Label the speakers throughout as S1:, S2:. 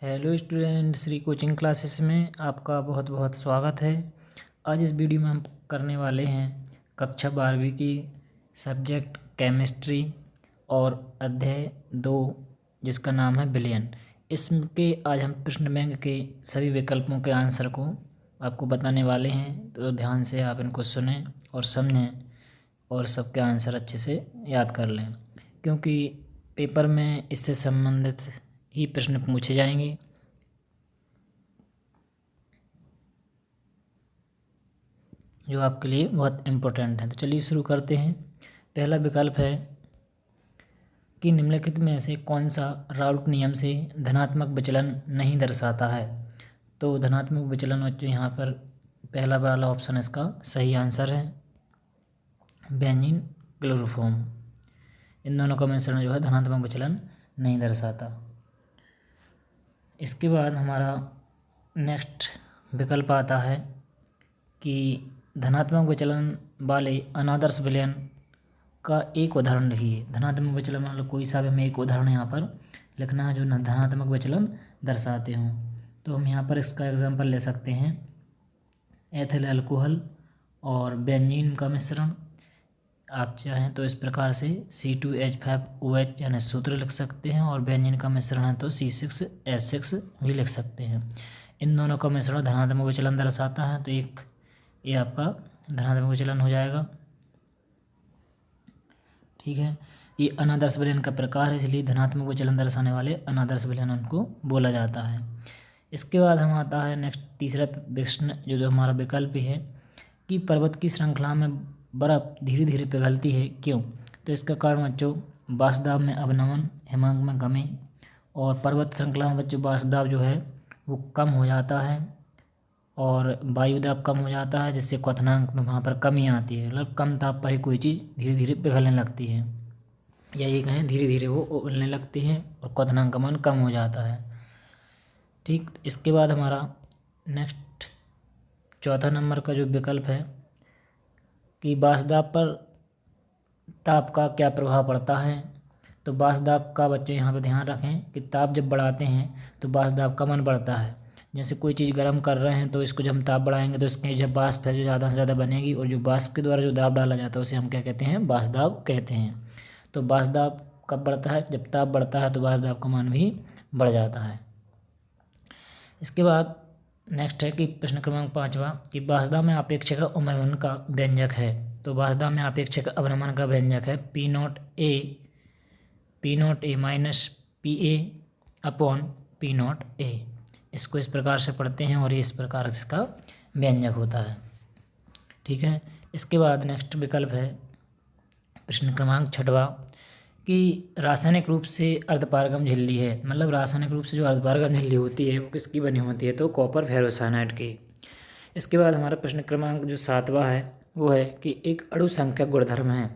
S1: Hello student, Shri coaching classes में आपका बहुत बहुत स्वागत है। आज इस वीडियो में हम करने वाले हैं कक्षा 12वीं की सब्जेक्ट केमिस्ट्री और अध्याय 2 जिसका नाम है विलयन। इसके आज हम प्रश्न बैंक के सभी विकल्पों के आंसर को आपको बताने वाले हैं, तो ध्यान से आप इनको सुनें और समझें और सबके आंसर अच्छे से याद कर लें, क्योंकि पेपर में इससे संबंधित ही प्रश्न पूछे जाएंगे। जो आपके लिए बहुत इम्पोर्टेंट है। तो चलिए शुरू करते हैं। पहला विकल्प है कि निम्नलिखित में से कौन सा राउल्ट नियम से धनात्मक विचलन नहीं दर्शाता है। तो धनात्मक विचलन जो यहाँ पर पहला वाला ऑप्शन इसका सही आंसर है, बेंजीन क्लोरोफॉर्म। इन दोनों का मिश्रण जो है धनात्मक विचलन नहीं दर्शाता। इसके बाद हमारा नेक्स्ट विकल्प आता है कि धनात्मक विचलन वाले अनादर्श विलयन का एक उदाहरण लिखिए। धनात्मक विचलन मतलब कोई सा भी हमें एक उदाहरण यहाँ पर लिखना है जो धनात्मक विचलन दर्शाते हों। तो हम यहाँ पर इसका एग्जांपल ले सकते हैं एथिल अल्कोहल और बेंजीन का मिश्रण। आप चाहें तो इस प्रकार से C2H5OH यानी सूत्र लिख सकते हैं, और बेंजीन का मिश्रण है तो C6H6 भी लिख सकते हैं। इन दोनों का मिश्रण धनात्मक विचलन दर्शाता है, तो एक ये आपका धनात्मक विचलन हो जाएगा। ठीक है, ये अनादर्श विलयन का प्रकार है, इसलिए धनात्मक विचलन दर्शाने वाले अनादर्श विलयन उनको बोला जाता है। इसके बाद हम आता है नेक्स्ट तीसरा प्रश्न जो हमारा विकल्प है कि पर्वत की श्रृंखला में बर्फ़ धीरे धीरे पिघलती है, क्यों। तो इसका कारण बच्चों वाष्प दाब में अवनमन, हिमांक में कमी, और पर्वत श्रृंखला में बच्चों वाष्प दाब जो है वो कम हो जाता है और वायु दाब कम हो जाता है, जिससे क्वथनांक में वहाँ पर कमी आती है। मतलब कम ताप पर ही कोई चीज़ धीरे धीरे पिघलने लगती है, या ये कहें धीरे धीरे वो उबलने लगती है और क्वथनांक का मान कम हो जाता है। ठीक, इसके बाद हमारा नेक्स्ट चौथा नंबर का जो विकल्प है कि वाष्प दाब पर ताप का क्या प्रभाव पड़ता है। तो वाष्प दाब का बच्चों यहाँ पर ध्यान रखें कि ताप जब बढ़ाते हैं तो वाष्प दाब का मान बढ़ता है। जैसे कोई चीज़ गर्म कर रहे हैं तो इसको जब हम ताप बढ़ाएंगे तो इसके जब वाष्प है जो ज़्यादा से ज़्यादा बनेगी, और जो वाष्प के द्वारा जो दाब डाला जाता है उसे हम क्या कहते हैं, वाष्प दाब कहते हैं। तो वाष्प दाब कब बढ़ता है, जब ताप बढ़ता है तो वाष्प दाब का मान भी बढ़ जाता है। इसके बाद नेक्स्ट है कि प्रश्न क्रमांक 5वां कि वाष्प दाब में अपेक्षक अवनमन का व्यंजक है। तो वाष्प दाब में अपेक्षक अवनमन का व्यंजक है P0A minus PA upon P0A। इसको इस प्रकार से पढ़ते हैं और ये इस प्रकार से इसका व्यंजक होता है। ठीक है, इसके बाद नेक्स्ट विकल्प है प्रश्न क्रमांक 6वां कि रासायनिक रूप से अर्धपारगम झिल्ली है। मतलब रासायनिक रूप से जो अर्धपारगम झिल्ली होती है वो किसकी बनी होती है, तो कॉपर फेरोसाइनाइड की। इसके बाद हमारा प्रश्न क्रमांक जो 7वां है वो है कि एक अणु संख्या गुणधर्म है।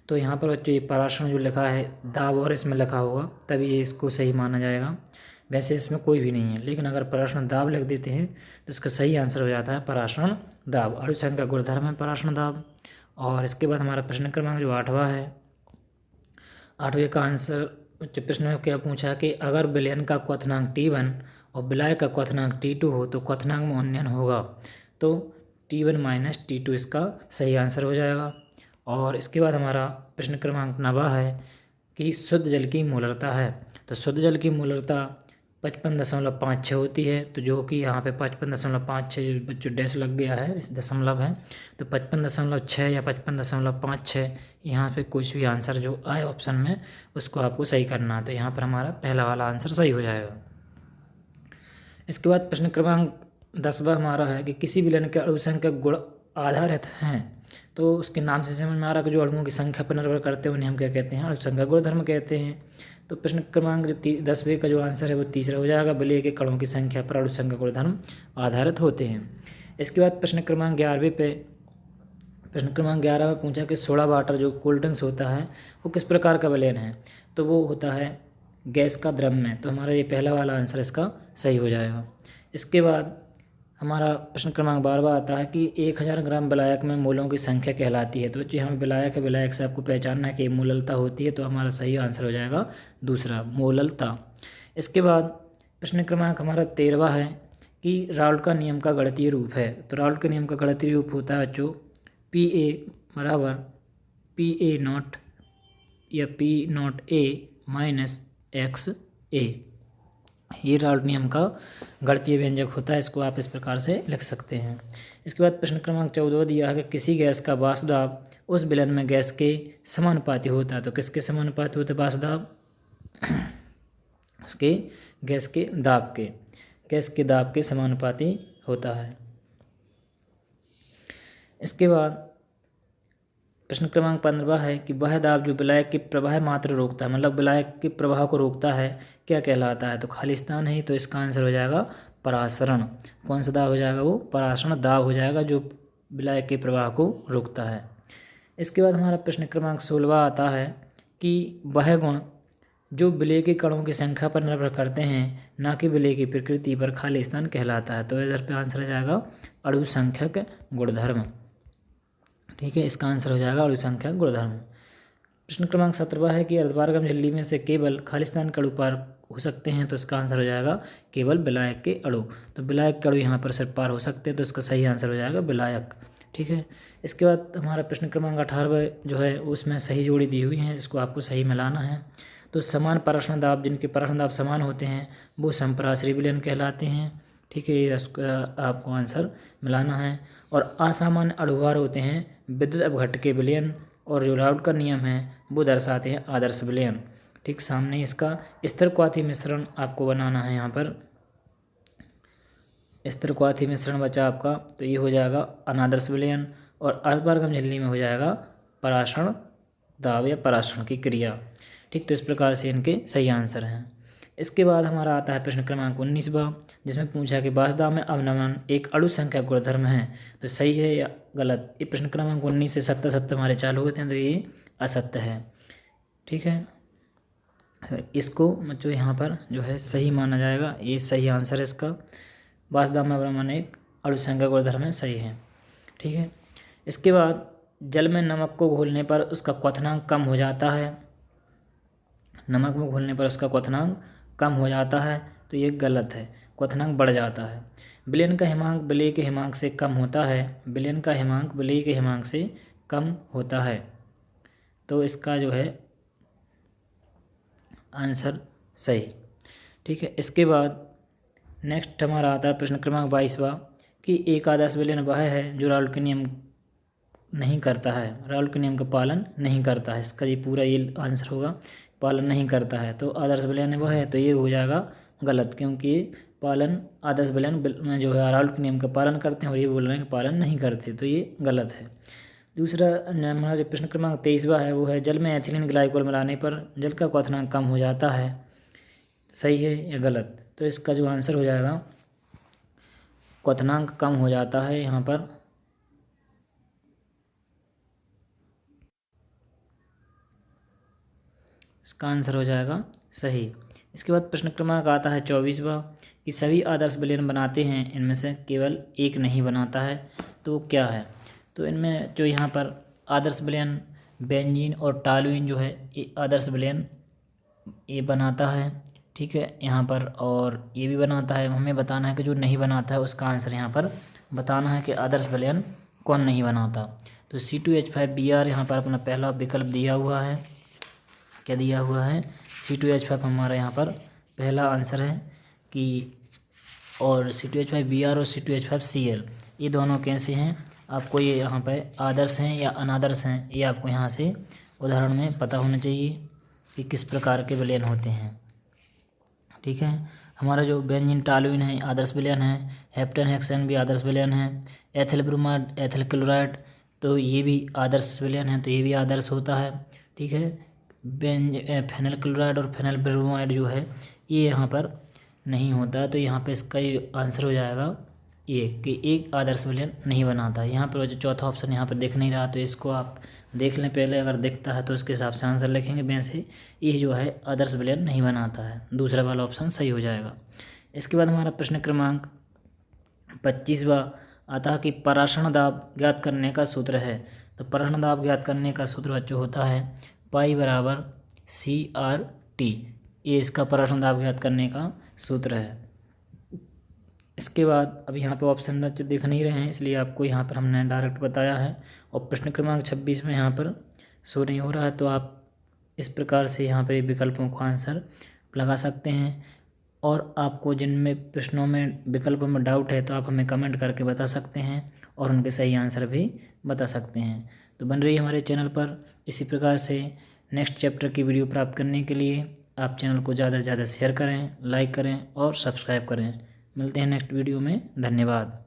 S1: तो यहाँ पर बच्चों ये पराशरण जो लिखा है दाब और इसमें लिखा होगा तभी ये इसको सही माना जाएगा। वैसे इसमें कोई भी नहीं है, लेकिन अगर पराशरण दाब लिख देते हैं तो इसका सही आंसर हो जाता है पराशरण दाब। अणु संख्या गुणधर्म है पराशरण दाब। और इसके बाद हमारा प्रश्न क्रमांक जो 8वां है, 8वें का आंसर प्रश्न में क्या पूछा कि अगर विलयन का क्वथनांक T1 और विलायक का क्वथनांक T2 हो तो क्वथनांक में उन्नयन होगा। तो T1 माइनस T2 इसका सही आंसर हो जाएगा। और इसके बाद हमारा प्रश्न क्रमांक 9वां है कि शुद्ध जल की मोलरता है। तो शुद्ध जल की मोलरता 55.56 होती है। तो जो कि यहाँ पे 55.56 बच्चों डैश लग गया है, इस दशमलव है, तो 55.6 या 55.56 यहाँ पे कुछ भी आंसर जो आए ऑप्शन में उसको आपको सही करना है। तो यहाँ पर हमारा पहला वाला आंसर सही हो जाएगा। इसके बाद प्रश्न क्रमांक 10वां हमारा है कि किसी विलयन के अणु संख्या गुण आधारित हैं। तो उसके नाम से समझ में आ रहा है कि जो अणुओं की संख्या पर निर्भर करते हैं उन्हें हम क्या कहते हैं, अणु संख्या गुणधर्म कहते हैं। तो प्रश्न क्रमांक 10वें का जो आंसर है वो तीसरा हो जाएगा, विलय के कणों की संख्या पर अणु संख्या गुणधर्म आधारित होते हैं। इसके बाद प्रश्न क्रमांक 11 में पूछा कि सोडा वाटर जो कोल्ड ड्रिंक्स होता है वो किस प्रकार का विलयन है। तो वो होता है गैस का द्रव में। तो हमारा ये पहला वाला आंसर इसका सही हो जाएगा। इसके बाद हमारा प्रश्न क्रमांक 12वां आता है कि 1000 ग्राम विलायक में मोलों की संख्या कहलाती है। तो जो हम विलायक है, विलायक से आपको पहचानना है कि मोललता होती है, तो हमारा सही आंसर हो जाएगा दूसरा, मोललता। इसके बाद प्रश्न क्रमांक हमारा 13वां है कि राउल्ट का नियम का गणितीय रूप है। तो राउल्ट के नियम का गणितीय रूप होता है बच्चों पी ए बराबर पी ए नॉट या P not A minus X A. ये राउल्ट नियम का गणितीय व्यंजक होता है। इसको आप इस प्रकार से लिख सकते हैं। इसके बाद प्रश्न क्रमांक 14 दिया है कि किसी गैस का वाष्प दाब उस विलयन में गैस के समानुपाती होता है। तो किसके समानुपाती होते हैं वाष्प दाब? उसके गैस के दाब के समानुपाती होता है। इसके बाद प्रश्न क्रमांक 15 है कि वह दाब जो विलायक के प्रवाह मात्र रोकता है, मतलब विलायक के प्रवाह को रोकता है, क्या कहलाता है? तो खालिस्तान है। तो इसका आंसर हो जाएगा परासरण। कौन सा दाब हो जाएगा? वो परासरण दाब हो जाएगा जो विलायक के प्रवाह को रोकता है। इसके बाद हमारा प्रश्न क्रमांक 16 आता है कि वह गुण जो विलेय के कणों की संख्या पर निर्भर करते हैं ना कि विलेय की प्रकृति पर खालिस्तान कहलाता है। तो इधर पे आंसर हो जाएगा अणु संख्यक गुणधर्म। ठीक है, इसका आंसर हो जाएगा अणु संख्यक गुणधर्म। प्रश्न क्रमांक 17 है कि अर्धपारगम झिल्ली में से केवल खालिस्तान के अणु पार हो सकते हैं। तो इसका आंसर हो जाएगा केवल विलायक के अणु। तो विलायक के अणु यहाँ पर सिर्फ पार हो सकते हैं। तो इसका सही आंसर हो जाएगा विलायक। ठीक है, इसके बाद हमारा प्रश्न क्रमांक 18 जो है उसमें सही जोड़ी दी हुई है, इसको आपको सही मिलाना है। तो समान परासरण दाब, जिनके परासरण दाब समान होते हैं वो समपराश्री विलयन कहलाते हैं। ठीक है, इसका आपको आंसर मिलाना है। और असामान्य अणुभार होते हैं विद्युत अपघट्य विलयन, और जो राउल्ट का नियम है वो दर्शाते हैं आदर्श विलयन। ठीक, सामने इसका स्थिरक्वाथी मिश्रण आपको बनाना है। यहाँ पर स्थिरक्वाथी मिश्रण बचा आपका, तो ये हो जाएगा अनादर्श विलयन, और अर्धपारगम झिल्ली में हो जाएगा परासरण दाब या परासरण की क्रिया। ठीक, तो इस प्रकार से इनके सही आंसर हैं। इसके बाद हमारा आता है प्रश्न क्रमांक 19वां, जिसमें पूछा कि वाष्प दाब में अवनमन एक अणु संख्या गुणधर्म है। तो सही है या गलत? ये प्रश्न क्रमांक 19 से 7 हमारे चालू होते हैं, तो ये असत्य है। ठीक है, इसको मतलब यहाँ पर जो है सही माना जाएगा, ये सही आंसर है इसका। वाष्प दाब में अवनमन एक अणु संख्या गुणधर्म है, सही है। ठीक है, इसके बाद जल में नमक को घोलने पर उसका क्वथनांक कम हो जाता है। नमक में घोलने पर उसका क्वथनांक कम हो जाता है, तो ये गलत है, क्वथनांक बढ़ जाता है। विलयन का हिमांक विलेय के हिमांक से कम होता है। विलयन का हिमांक विलेय के हिमांक से कम होता है, तो इसका जो है आंसर सही। ठीक है, इसके बाद नेक्स्ट हमारा आता है प्रश्न क्रमांक 22वां कि एक आदर्श विलयन वह है जो राउल्ट के नियम नहीं करता है, राउल्ट के नियम का पालन नहीं करता है। इसका ये पूरा ये आंसर होगा, पालन नहीं करता है। तो आदर्श विलयन वह है, तो ये हो जाएगा गलत, क्योंकि पालन आदर्श विलयन में जो है राउल्ट के नियम का पालन करते हैं और ये बोल रहे हैं कि पालन नहीं करते, तो ये गलत है। दूसरा हमारा जो प्रश्न क्रमांक 23वां है वो है जल में एथिलीन ग्लाइकोल मिलाने पर जल का क्वथनांक कम हो जाता है। सही है या गलत? तो इसका जो आंसर हो जाएगा क्वथनांक कम हो जाता है यहाँ पर। इसका आंसर हो जाएगा सही। इसके बाद प्रश्न क्रमांक आता है 24वां कि सभी आदर्श विलयन बनाते हैं, इनमें से केवल एक नहीं बनाता है, तो क्या है? तो इनमें जो यहाँ पर आदर्श विलयन बेंजीन और टॉलुइन जो है ये आदर्श विलयन ये बनाता है। ठीक है, यहाँ पर और ये भी बनाता है। हमें बताना है कि जो नहीं बनाता है उसका आंसर यहाँ पर बताना है कि आदर्श विलयन कौन नहीं बनाता। तो C2H5Br यहाँ पर अपना पहला विकल्प दिया हुआ है। क्या दिया हुआ है? C2H5 हमारा यहाँ पर पहला आंसर है कि, और C2H5Br और C2H5Cl ये दोनों कैसे हैं आपको ये यहाँ पर आदर्श हैं या अनादर्श हैं, ये आपको यहाँ से उदाहरण में पता होना चाहिए कि किस प्रकार के विलयन होते हैं। ठीक है, हमारा जो बेंजीन टॉलुइन है आदर्श विलयन है, हेप्टेन हेक्सेन भी आदर्श विलयन है, एथिल ब्रोमाइड एथिल क्लोराइड तो ये भी आदर्श विलयन है, तो ये भी आदर्श होता है। ठीक है, फेनल क्लोराइड और फेनल ब्रोमाइड जो है ये यहाँ पर नहीं होता, तो यहाँ पे इसका ये आंसर हो जाएगा ये कि एक आदर्श विलयन नहीं बनाता। यहाँ पर जो चौथा ऑप्शन यहाँ पर दिख नहीं रहा, तो इसको आप देख लें पहले, अगर दिखता है तो उसके हिसाब से आंसर लिखेंगे। वैसे ये जो है आदर्श विलयन नहीं बनाता है, दूसरा वाला ऑप्शन सही हो जाएगा। इसके बाद हमारा प्रश्न क्रमांक 25वां आता है कि परासरण दाब ज्ञात करने का सूत्र है। तो परासरण दाब ज्ञात करने का सूत्र बच्चों होता है पाई बराबर CRT। ये इसका पराठों दाब ज्ञात करने का सूत्र है। इसके बाद अब यहाँ पे ऑप्शन दिख नहीं रहे हैं, इसलिए आपको यहाँ पर हमने डायरेक्ट बताया है। और प्रश्न क्रमांक 26 में यहाँ पर शो नहीं हो रहा है, तो आप इस प्रकार से यहाँ पर विकल्पों को आंसर लगा सकते हैं। और आपको जिनमें प्रश्नों में विकल्पों में डाउट है तो आप हमें कमेंट करके बता सकते हैं और उनके सही आंसर भी बता सकते हैं। तो बन रही हमारे चैनल पर इसी प्रकार से नेक्स्ट चैप्टर की वीडियो प्राप्त करने के लिए आप चैनल को ज़्यादा से ज़्यादा शेयर करें, लाइक करें और सब्सक्राइब करें। मिलते हैं नेक्स्ट वीडियो में। धन्यवाद।